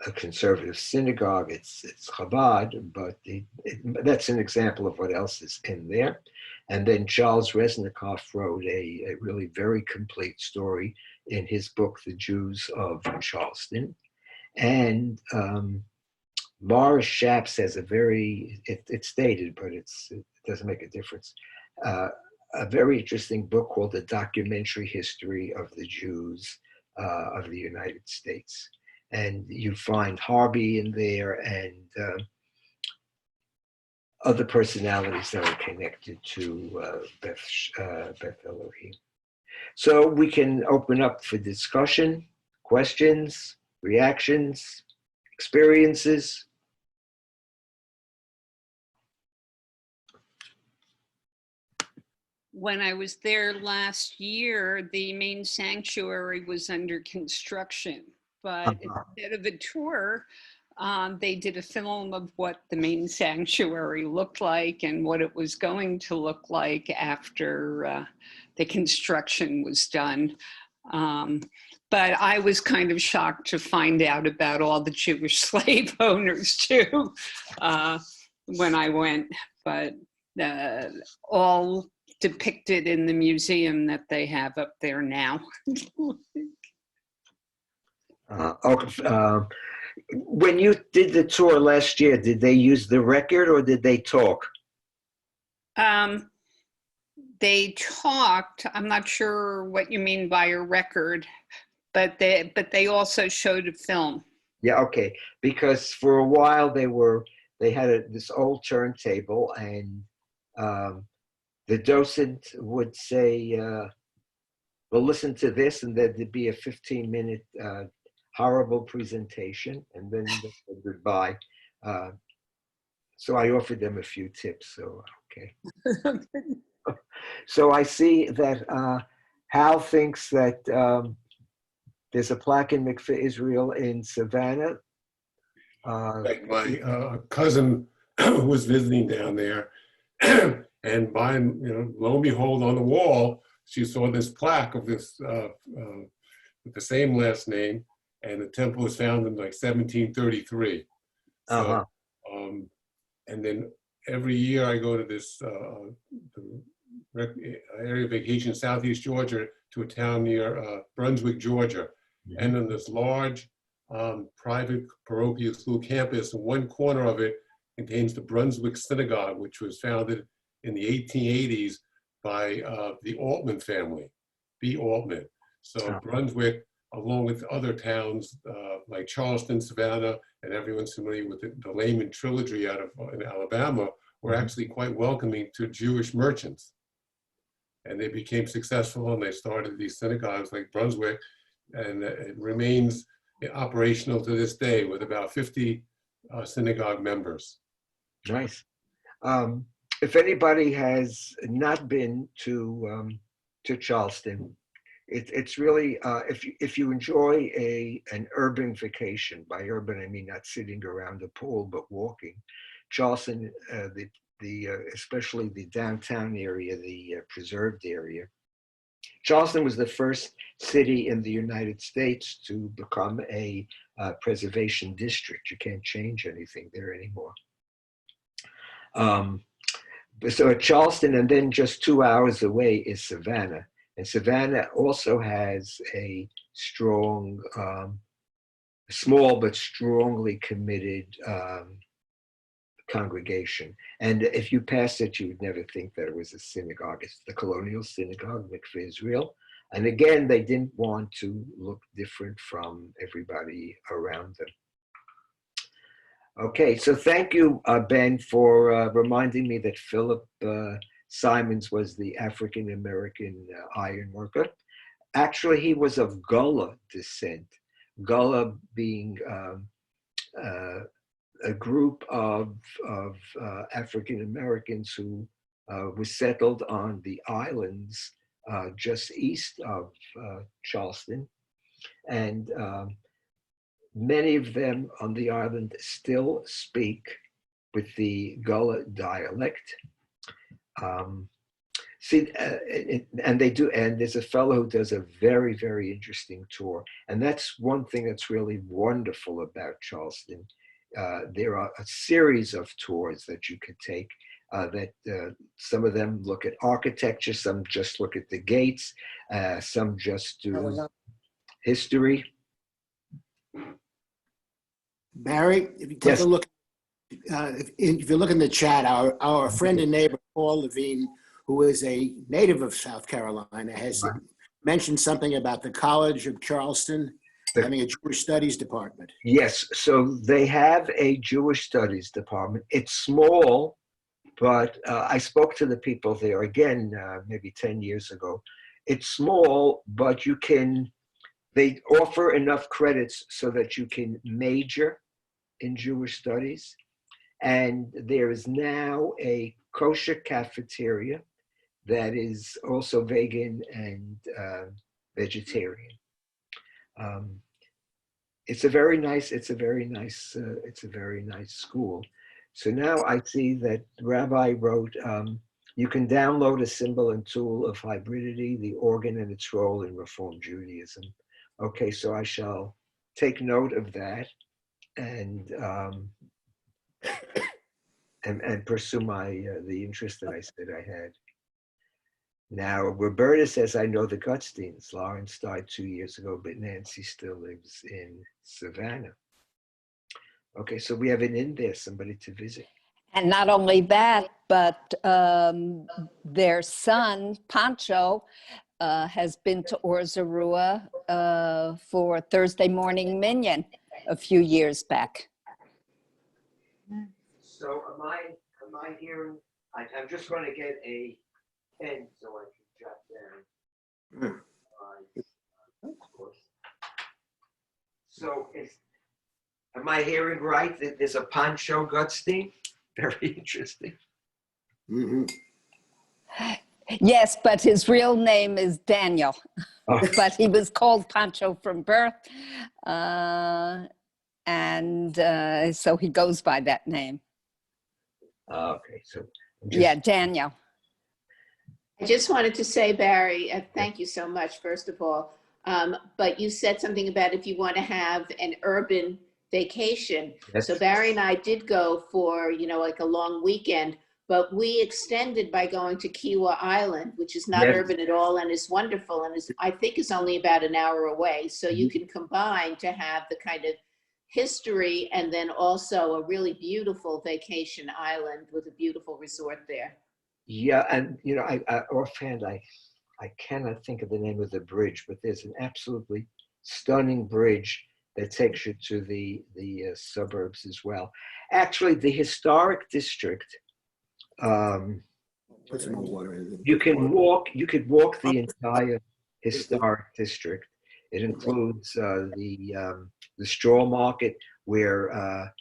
a conservative synagogue. It's Chabad, but that's an example of what else is in there. And then Charles Reznikoff wrote a really very complete story in his book, The Jews of Charleston. And Morris Shapps has a very, it's dated, but it doesn't make a difference. A very interesting book called The Documentary History of the Jews of the United States. And you find Harvey in there and other personalities that are connected to Beth Elohim. So we can open up for discussion, questions, reactions, experiences. When I was there last year, the main sanctuary was under construction, but instead of a tour, they did a film of what the main sanctuary looked like and what it was going to look like after the construction was done. But I was kind of shocked to find out about all the Jewish slave owners too when I went, but all depicted in the museum that they have up there now. When you did the tour last year, did they use the record or did they talk? They talked. I'm not sure what you mean by a record, but they also showed a film. Yeah, okay. Because for a while they had this old turntable, and the docent would say, well, listen to this, and there'd be a 15-minute horrible presentation, and then goodbye. So I offered them a few tips, so okay. So I see that Hal thinks that there's a plaque in Mikveh Israel in Savannah. Like my cousin was visiting down there, and lo and behold, on the wall, she saw this plaque of this with the same last name, and the temple was founded in like 1733. So, and then every year I go to this area vacation in Southeast Georgia to a town near Brunswick, Georgia, and on this large private parochial school campus, in one corner of it contains the Brunswick Synagogue, which was founded in the 1880s by the Altman family, B. Altman. So Brunswick, along with other towns like Charleston, Savannah, and everyone's familiar with the Lehman Trilogy out of in Alabama, were actually quite welcoming to Jewish merchants. And they became successful, and they started these synagogues like Brunswick, and it remains operational to this day with about 50 synagogue members. Nice. If anybody has not been to Charleston, it's really if you enjoy an urban vacation. By urban I mean not sitting around a pool but walking. Charleston, the especially the downtown area, the preserved area. Charleston was the first city in the United States to become a preservation district. You can't change anything there anymore. So at Charleston, and then just 2 hours away is Savannah. And Savannah also has a strong, small but strongly committed congregation. And if you passed it, you would never think that it was a synagogue. It's the Colonial Synagogue, Mikveh Israel. And again, they didn't want to look different from everybody around them. Okay, so thank you, Ben, for reminding me that Philip Simons was the African-American iron worker. Actually, he was of Gullah descent. Gullah being a group of African-Americans who was settled on the islands just east of Charleston. And many of them on the island still speak with the Gullah dialect. And they do, and there's a fellow who does a very, very interesting tour. And that's one thing that's really wonderful about Charleston. There are a series of tours that you could take that some of them look at architecture, some just look at the gates, some just do history. Barry, if you take a look, if you look in the chat, our friend and neighbor, Paul Levine, who is a native of South Carolina, has mentioned something about the College of Charleston having a Jewish Studies department. Yes, so they have a Jewish Studies department. It's small, but I spoke to the people there again, maybe 10 years ago. It's small, but they offer enough credits so that you can major in Jewish Studies. And there is now a kosher cafeteria that is also vegan and vegetarian. It's a very nice school. So now I see that Rabbi wrote, you can download a symbol and tool of hybridity, the organ and its role in Reform Judaism. Okay, so I shall take note of that and pursue the interest that I said I had. Now, Roberta says, I know the Gutsteins. Lawrence died 2 years ago, but Nancy still lives in Savannah. Okay, so we have an in there, somebody to visit. And not only that, but their son, Pancho, has been to Or Zarua for Thursday morning minyan a few years back. So am I hearing, I'm just going to get a pen so I can jot down. Of course. So am I hearing right that there's a Pancho Gutstein? Very interesting. Mm-hmm. Yes, but his real name is Daniel, but he was called Pancho from birth. So he goes by that name. Okay, so. Yeah, Daniel. I just wanted to say, Barry, thank you so much, first of all. But you said something about if you want to have an urban vacation. Yes. So Barry and I did go for, like a long weekend, but we extended by going to Kiwa Island, which is not urban at all and is wonderful and I think is only about an hour away. So you can combine to have the kind of history and then also a really beautiful vacation island with a beautiful resort there. Yeah, and I offhand I cannot think of the name of the bridge, but there's an absolutely stunning bridge that takes you to the suburbs as well. Actually, the historic district. Put some more water in. You could walk the entire historic district. It includes the straw market where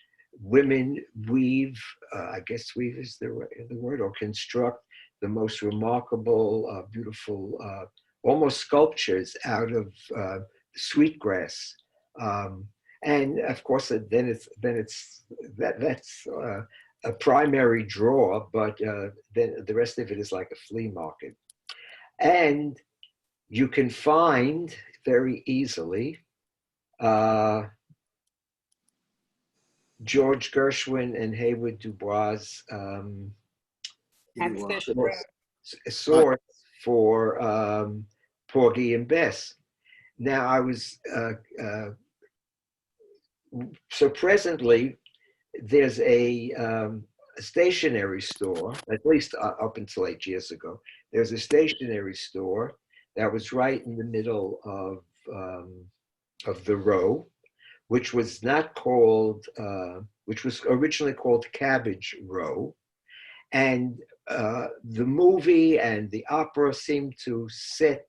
women weave, I guess weave is the word, or construct the most remarkable, beautiful, almost sculptures out of sweetgrass. And of course, then that's a primary draw, but then the rest of it is like a flea market. And you can find very easily George Gershwin and Haywood Dubois' At Fish Right. Road. source for Porgy and Bess. Now I was so presently there's a stationery store, at least up until 8 years ago. There's a stationery store that was right in the middle of the row, which was not called, which was originally called Cabbage Row. And the movie and the opera seemed to set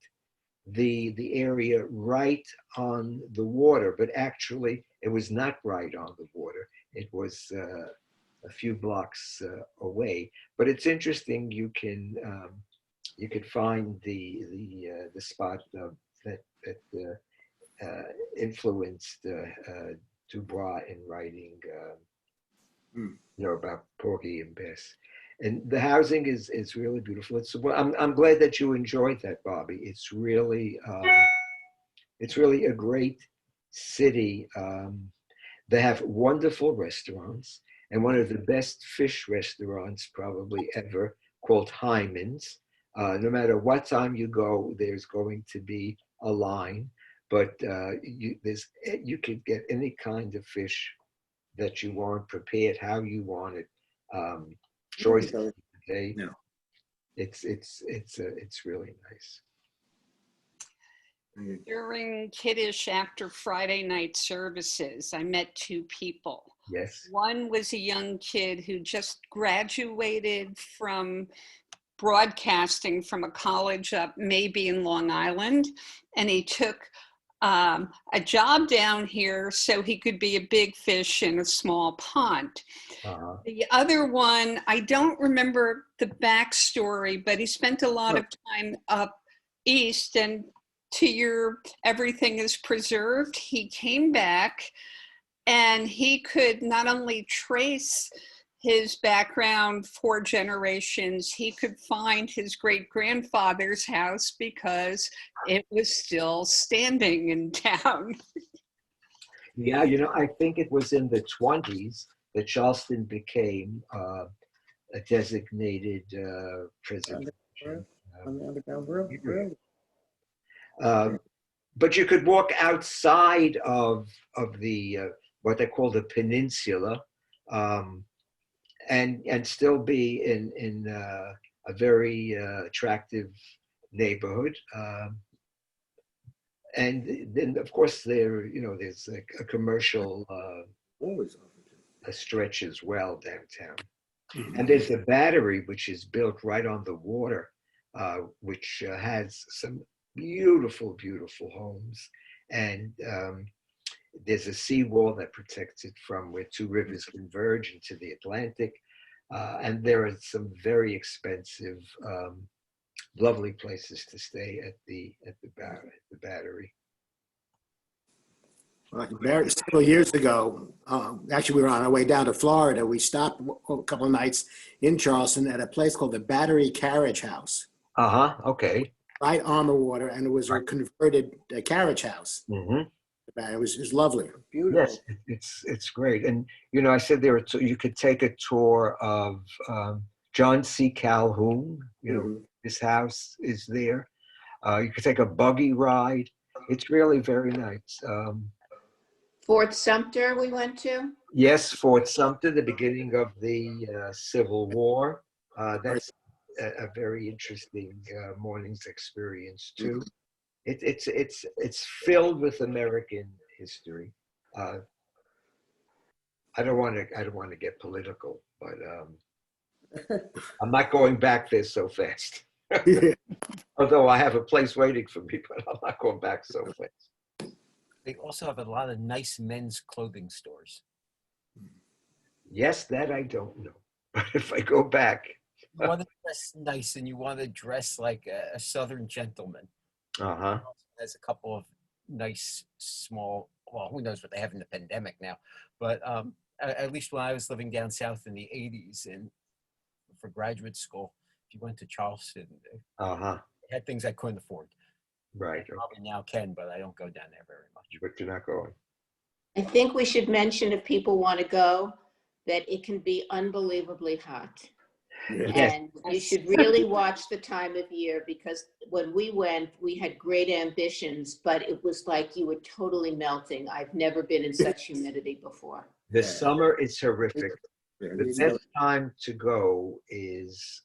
the area right on the water, but actually it was not right on the water. It was a few blocks away. But it's interesting. You could find the spot that influenced Dubois in writing, about Porgy and Bess. And the housing is really beautiful. I'm glad that you enjoyed that, Bobby. It's really a great city. They have wonderful restaurants, and one of the best fish restaurants probably ever, called Hyman's. No matter what time you go, there's going to be a line, but you could get any kind of fish that you want, prepared how you want it. Choice of the day. Yeah. It's really nice. During Kiddush after Friday night services, I met two people. Yes. One was a young kid who just graduated from broadcasting from a college up maybe in Long Island, and he took a job down here so he could be a big fish in a small pond. Uh-huh. The other one, I don't remember the backstory, but he spent a lot of time up east, and to your everything is preserved, he came back and he could not only trace his background 4 generations, he could find his great-grandfather's house because it was still standing in town. Yeah, I think it was in the 20s that Charleston became a designated preservation. On the Underground Railroad. But you could walk outside of the what they call the peninsula, and still be in a very attractive neighborhood. And then, of course, there's a commercial a stretch as well downtown. And there's the Battery, which is built right on the water, which has some beautiful, beautiful homes. And there's a seawall that protects it from where 2 rivers converge into the Atlantic. And there are some very expensive, lovely places to stay at the Battery. Several years ago, actually, we were on our way down to Florida. We stopped a couple of nights in Charleston at a place called the Battery Carriage House. Okay. Right on the water, and it was a converted carriage house. Mm-hmm. It was lovely. Beautiful. Yes, it's great. And, I said you could take a tour of John C. Calhoun. His house is there. You could take a buggy ride. It's really very nice. Fort Sumter we went to? Yes, Fort Sumter, the beginning of the Civil War. That's a very interesting morning's experience too. It's filled with American history. I don't want to get political, but I'm not going back there so fast. Although I have a place waiting for me, but I'm not going back so fast. They also have a lot of nice men's clothing stores. Yes, that I don't know. But if I go back, You want to dress nice and you want to dress like a Southern gentleman. There's a couple of nice small, well, who knows what they have in the pandemic now, but at least when I was living down south in the 80s and for graduate school, if you went to Charleston, Uh-huh. they had things I couldn't afford. Right. Probably now can, but I don't go down there very much. But you're not going. I think we should mention, if people want to go, that it can be unbelievably hot. Yes. And you should really watch the time of year, because when we went, we had great ambitions, but it was like you were totally melting. I've never been in such humidity before. The summer is horrific. Yeah, The best time to go is,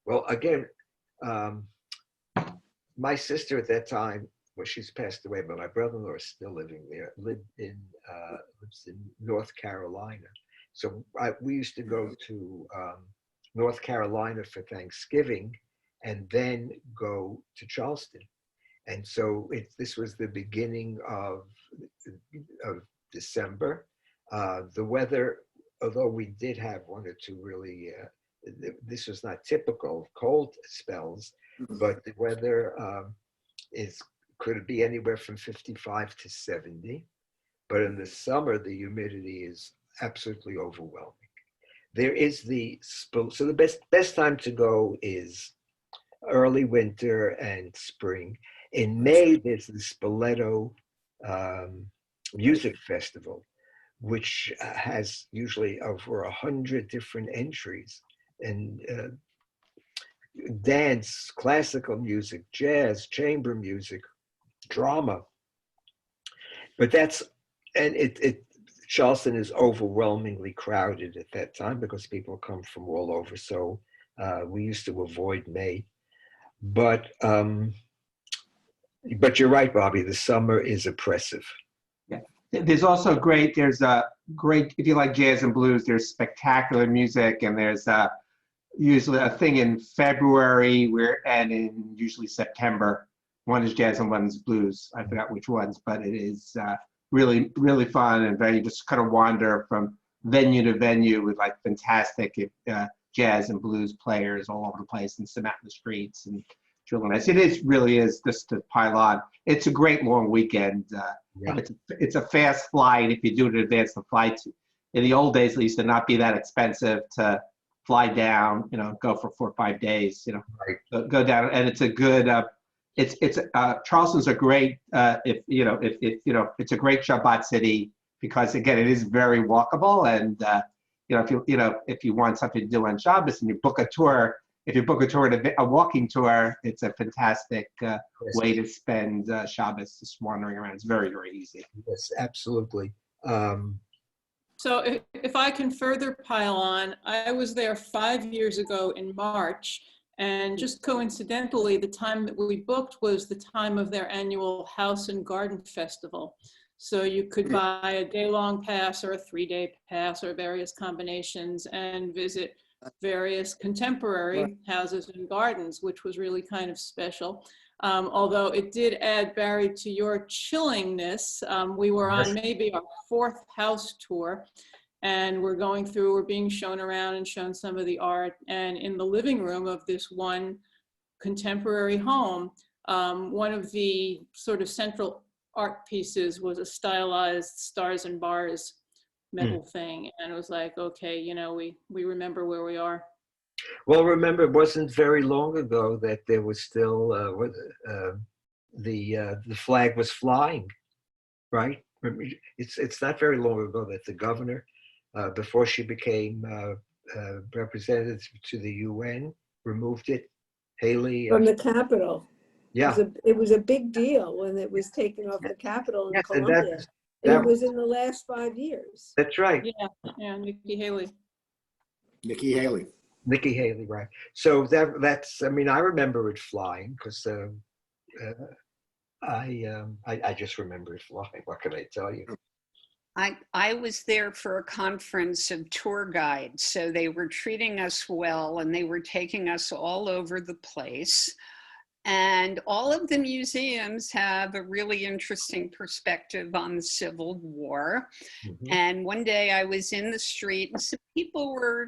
well, again, my sister at that time, well, she's passed away, but my brother-in-law is still living there, lives in North Carolina. So we used to go to North Carolina for Thanksgiving and then go to Charleston. And so this was the beginning of December. The weather, although we did have one or two really, this was not typical cold spells, but the weather could be anywhere from 55 to 70. But in the summer, the humidity is absolutely overwhelming. There is so the best time to go is early winter and spring. In May, there's the Spoleto Music Festival, which has usually over 100 different entries, and dance, classical music, jazz, chamber music, drama. But Charleston is overwhelmingly crowded at that time because people come from all over. So we used to avoid May. But you're right, Bobby, the summer is oppressive. Yeah. There's a great, if you like jazz and blues, there's spectacular music, and there's usually a thing in February and in usually September. One is jazz and one's blues. I forgot which ones, but it is really, really fun, and you just kind of wander from venue to venue with like fantastic jazz and blues players all over the place and some out in the streets, and it's really nice. Really is, just to pile on, it's a great long weekend. It's a fast flight if you do it in advance. The flights in the old days, it used to not be that expensive to fly down, go for 4 or 5 days, Right. Go down, and it's a good, Charleston's a great, it's a great Shabbat city because, again, it is very walkable, and if you want something to do on Shabbos and you book a tour, if you book a tour, a walking tour, it's a fantastic way to spend Shabbos, just wandering around. It's very, very easy. Yes, absolutely. So if I can further pile on, I was there 5 years ago in March, and just coincidentally, the time that we booked was the time of their annual House and Garden Festival. So you could buy a day-long pass or a 3-day pass or various combinations and visit various contemporary houses and gardens, which was really kind of special. Although it did add, Barry, to your chillingness. We were on maybe our 4th house tour, and we're being shown around and shown some of the art. And in the living room of this one contemporary home, one of the sort of central art pieces was a stylized stars and bars metal thing. And it was like, okay, we remember where we are. Well, remember, it wasn't very long ago that there was still the flag was flying, right? It's not very long ago that the governor, before she became representative to the UN, removed it. Haley from the Capitol. Yeah, It was a big deal when it was taken off the Capitol in Columbia. It was in the last 5 years. That's right. Yeah, Nikki Haley. Nikki Haley. Nikki Haley, right. So that's, I mean, I remember it flying because I just remember it flying. What can I tell you? I was there for a conference of tour guides, so they were treating us well, and they were taking us all over the place. And all of the museums have a really interesting perspective on the Civil War. Mm-hmm. And one day I was in the street and some people were,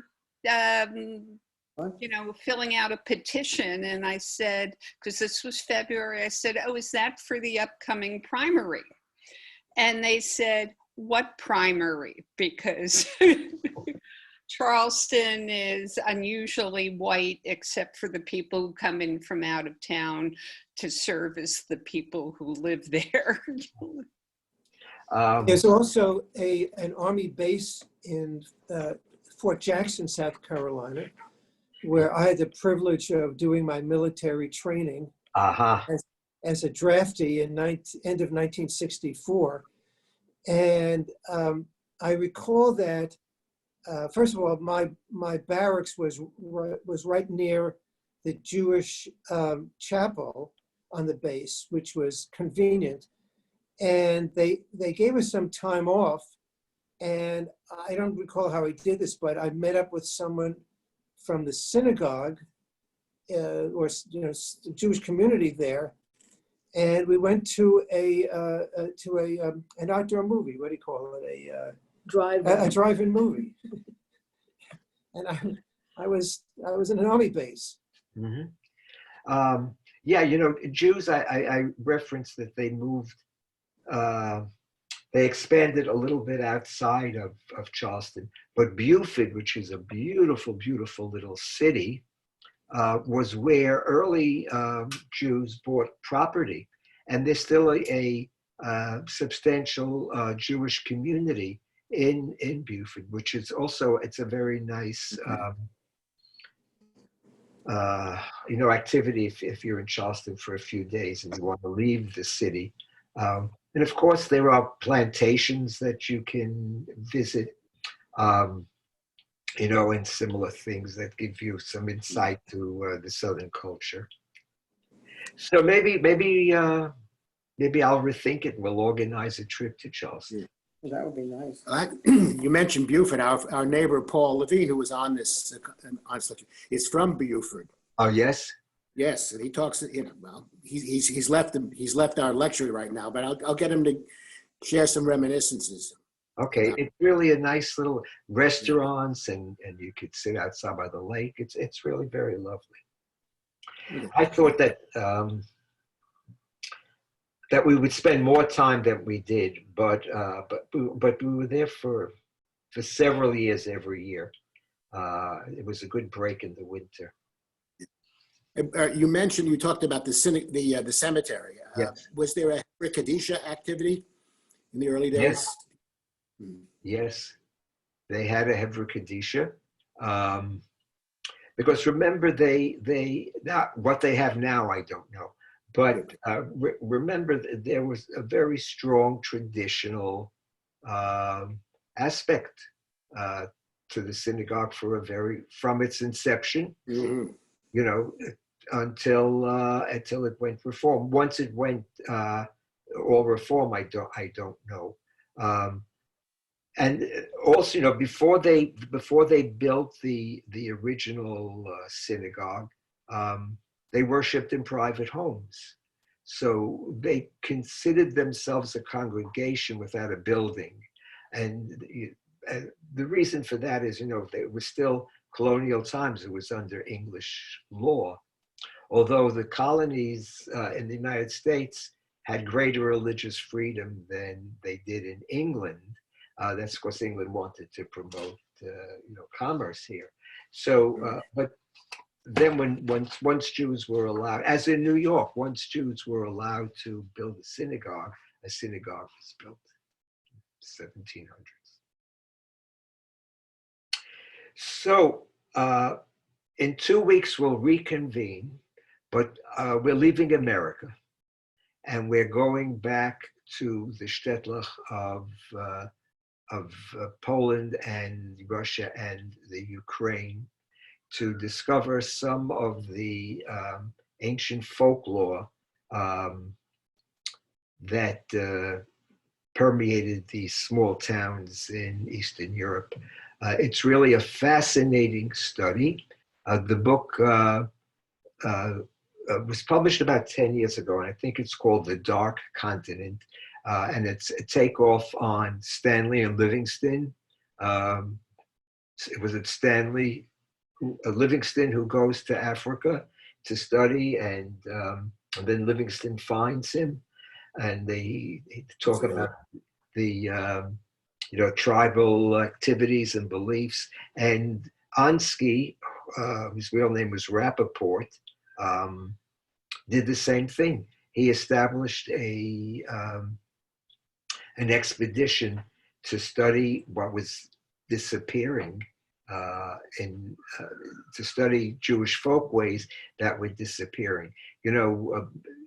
filling out a petition. And I said, because this was February, I said, oh, is that for the upcoming primary? And they said, what primary? Because Charleston is unusually white, except for the people who come in from out of town to service the people who live there. There's also an Army base in Fort Jackson, South Carolina, where I had the privilege of doing my military training as a draftee in end of 1964. And I recall that, first of all, my barracks was right near the Jewish chapel on the base, which was convenient. And they gave us some time off. And I don't recall how I did this, but I met up with someone from the synagogue or the Jewish community there, and we went to an outdoor movie. What do you call it? A drive-in movie. And I was in an Army base. Mm-hmm. Yeah, Jews. I referenced that they moved. They expanded a little bit outside of Charleston, but Beaufort, which is a beautiful, beautiful little city, was where early Jews bought property. And there's still a substantial Jewish community in Beaufort, which is also, it's a very nice, activity if you're in Charleston for a few days and you want to leave the city. And of course, there are plantations that you can visit, and similar things that give you some insight to the Southern culture. So maybe I'll rethink it and we'll organize a trip to Charleston. That would be nice. You mentioned Beaufort. Our neighbor Paul Levine, who was on this, is from Beaufort. Oh yes. Yes, and he talks. Well, he's left our lecture right now, but I'll get him to share some reminiscences. Okay, it's really a nice little restaurants, and you could sit outside by the lake. It's really very lovely. Yeah. I thought that that we would spend more time than we did, but we were there for several years every year. It was a good break in the winter. You talked about the cemetery. Yes. Was there a Kadisha activity in the early days? Yes. Yes, they had a Hevra Kadisha. Because remember, they not what they have now, I don't know. But remember, there was a very strong traditional aspect to the synagogue from its inception. Mm-hmm. Until it went reform. Once it went all reform, I don't know. And also, before they built the original synagogue, they worshipped in private homes. So they considered themselves a congregation without a building. And the reason for that is, it was still colonial times. It was under English law. Although the colonies in the United States had greater religious freedom than they did in England. That's because England wanted to promote, commerce here. So, but then once Jews were allowed, as in New York, once Jews were allowed to build a synagogue was built in the 1700s. So in 2 weeks, we'll reconvene, but we're leaving America and we're going back to the shtetl of Poland and Russia and the Ukraine to discover some of the ancient folklore that permeated these small towns in Eastern Europe. It's really a fascinating study. The book was published about 10 years ago, and I think it's called The Dark Continent. And it's a takeoff on Stanley and Livingston. It was Stanley, Livingston, who goes to Africa to study, and then Livingston finds him, and they talk about the tribal activities and beliefs. And Ansky, whose real name was Rappaport, did the same thing. He established an expedition to study what was disappearing, to study Jewish folkways that were disappearing.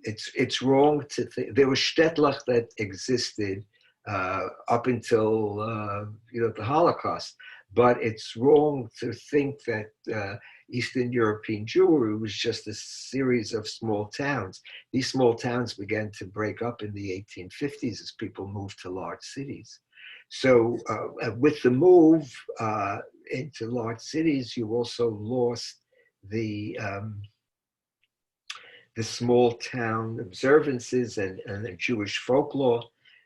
It's wrong to think there was shtetl that existed up until the Holocaust, but it's wrong to think that Eastern European Jewry was just a series of small towns. These small towns began to break up in the 1850s as people moved to large cities. So with the move into large cities, you also lost the small town observances and the Jewish folklore.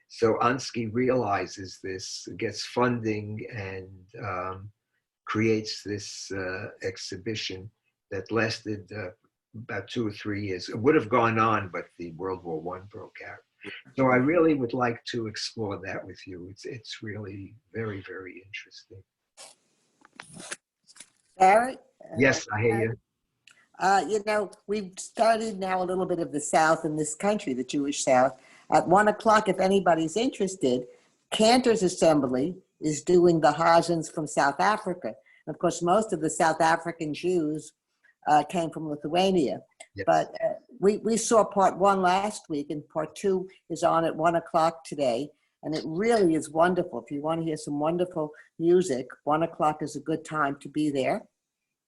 So Ansky realizes this, gets funding, and creates this exhibition that lasted about 2 or 3 years. It would have gone on, but the World War I broke out. So I really would like to explore that with you. It's really very, very interesting. Barry? Yes, I hear you. We've started now a little bit of the South in this country, the Jewish South. At 1 o'clock, if anybody's interested, Cantor's Assembly is doing the Hajans from South Africa. And of course, most of the South African Jews came from Lithuania. Yes. But we saw part 1 last week, and part 2 is on at 1 o'clock today. And it really is wonderful. If you want to hear some wonderful music, 1 o'clock is a good time to be there.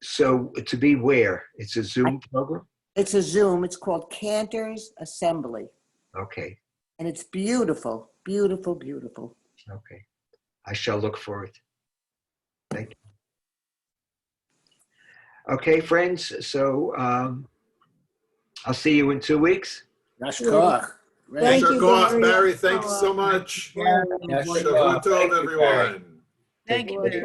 So to be where? It's a Zoom program? It's a Zoom. It's called Cantor's Assembly. Okay. And it's beautiful, beautiful, beautiful. Okay. I shall look for it. Thank you. Okay, friends. So I'll see you in 2 weeks. Thank you, Barry. Thanks so much. Yeah. Shavua tov, everyone. Thank you, Barry.